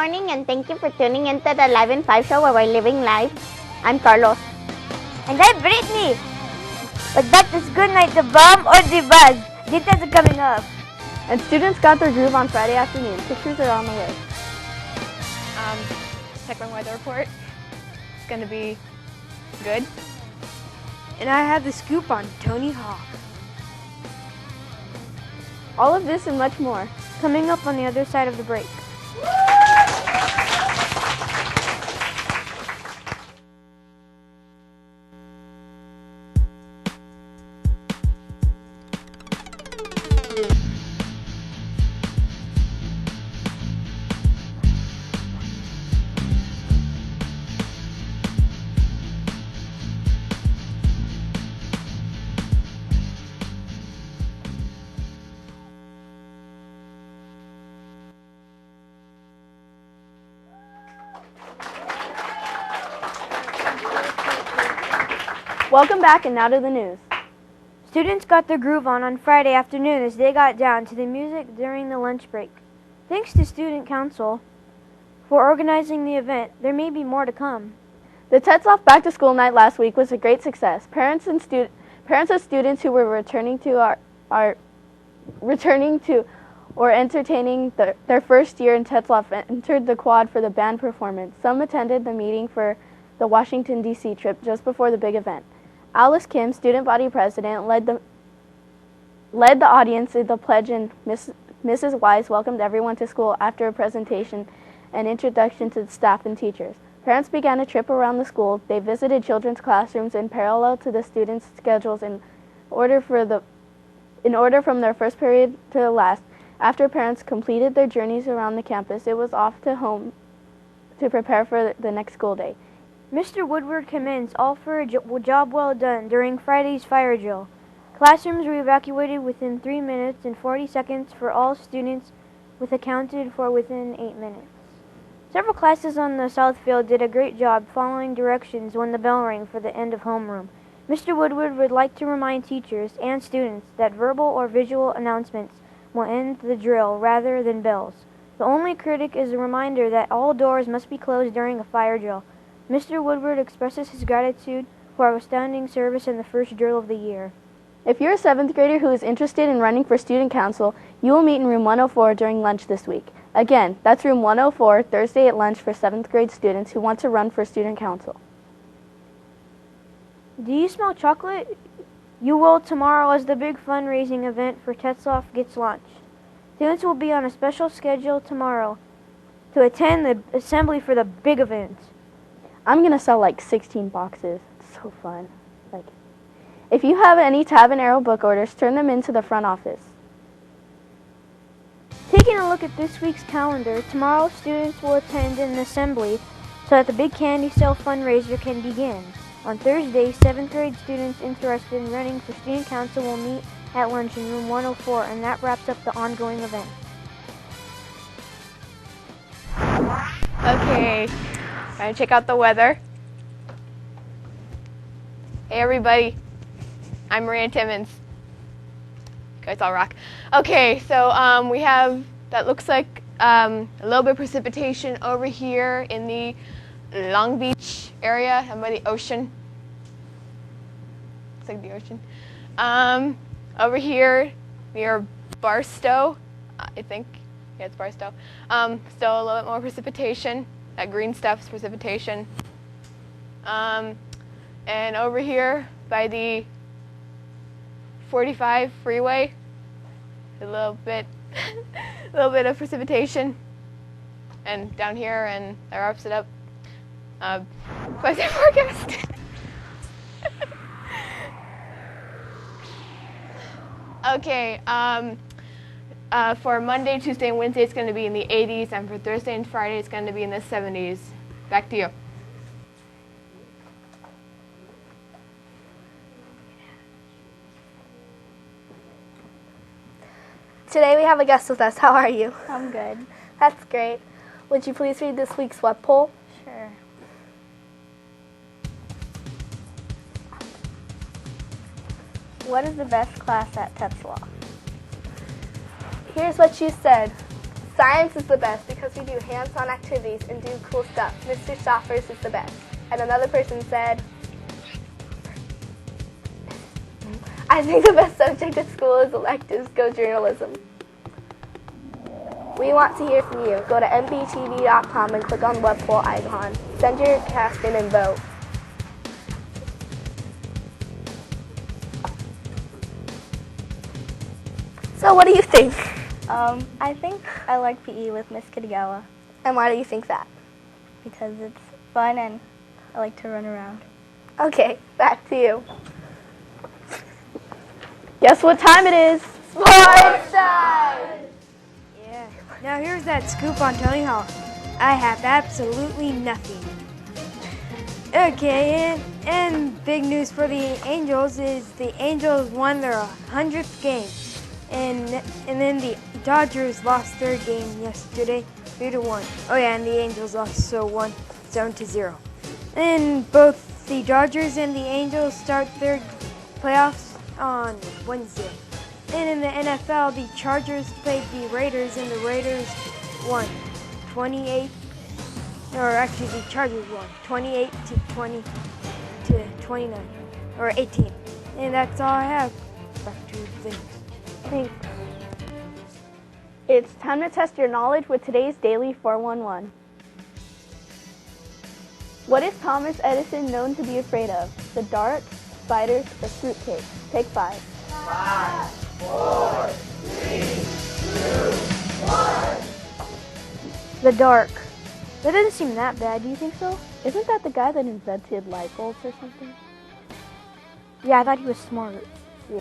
morning and thank you for tuning into the Live in 5 show where we're living life. I'm Carlos. And I'm Brittany. But back to school night, the bomb or the buzz. Details are coming up. And students got their groove on Friday afternoon. Pictures are on the way. Check my weather report. It's going to be good. And I have the scoop on Tony Hawk. All of this and much more Coming up on the other side of the break. Welcome back, and now to the news. Students got their groove on Friday afternoon as they got down to the music during the lunch break. Thanks to Student Council for organizing the event. There may be more to come. The Tetzlaff Back to School night last week was a great success. Parents of students who were returning to or entertaining their first year in Tetzlaff entered the quad for the band performance. Some attended the meeting for the Washington, D.C. trip just before the big event. Alice Kim, student body president, led the audience in the pledge, and Mrs. Wise welcomed everyone to school after a presentation and introduction to the staff and teachers. Parents began a trip around the school. They visited children's classrooms in parallel to the students' schedules in order from their first period to the last. After parents completed their journeys around the campus, it was off to home to prepare for the next school day. Mr. Woodward commends all for a job well done during Friday's fire drill. Classrooms were evacuated within 3 minutes and 40 seconds for all students, with accounted for within 8 minutes. Several classes on the South Field did a great job following directions when the bell rang for the end of homeroom. Mr. Woodward would like to remind teachers and students that verbal or visual announcements will end the drill rather than bells. The only critic is a reminder that all doors must be closed during a fire drill. Mr. Woodward expresses his gratitude for outstanding service in the first drill of the year. If you're a 7th grader who is interested in running for student council, you will meet in room 104 during lunch this week. Again, that's room 104, Thursday at lunch for 7th grade students who want to run for student council. Do you smell chocolate? You will tomorrow as the big fundraising event for Tetzlaff gets launched. Students will be on a special schedule tomorrow to attend the assembly for the big event. I'm going to sell like 16 boxes. It's so fun. If you have any Tab and Arrow book orders, turn them into the front office. Taking a look at this week's calendar, tomorrow students will attend an assembly so that the big candy sale fundraiser can begin. On Thursday, 7th grade students interested in running for student council will meet at lunch in room 104, and that wraps up the ongoing event. Okay, time to check out the weather. Hey everybody, I'm Maria Timmons. You guys all rock. Okay, so we have, that looks like a little bit of precipitation over here in the Long Beach area and by the ocean. Looks like the ocean. Over here near Barstow, I think. Yeah, it's Barstow. Still a little bit more precipitation. That green stuff's precipitation. And over here by the 45 freeway, a little bit of precipitation. And down here, and that wraps it up. Weather forecast. Okay. For Monday, Tuesday, and Wednesday, it's going to be in the 80s, and for Thursday and Friday, it's going to be in the 70s. Back to you. Today we have a guest with us. How are you? I'm good. That's great. Would you please read this week's web poll? Sure. What is the best class at Tetzlaff? Here's what you said. Science is the best because we do hands-on activities and do cool stuff. Mr. Stoffers is the best. And another person said, I think the best subject at school is electives. Go journalism. We want to hear from you. Go to mbtv.com and click on the web poll icon. Send your cast in and vote. So what do you think? I think I like PE with Miss Kitagawa And why do you think that? because it's fun and I like to run around. Okay, back to you. Guess what time it is? Sports time! Yeah. Now here's that scoop on Tony Hawk. I have absolutely nothing. Okay, and big news for the Angels is the Angels won their 100th game. And then the Dodgers lost their game yesterday, 3-1. Oh yeah, and the Angels also won 7-0. And both the Dodgers and the Angels start their playoffs on Wednesday. And in the NFL, the Chargers played the Raiders, and the Raiders won 28. Or actually, the Chargers won 28-20 to 29 or 18. And that's all I have. Back to things. Thanks. It's time to test your knowledge with today's Daily 411. What is Thomas Edison known to be afraid of? The dark, spiders, or fruitcake? Take 5. 5, 4, 3, 2, 1. The dark. That doesn't seem that bad. Do you think so? Isn't that the guy that invented light bulbs or something? Yeah, I thought he was smart. Yeah.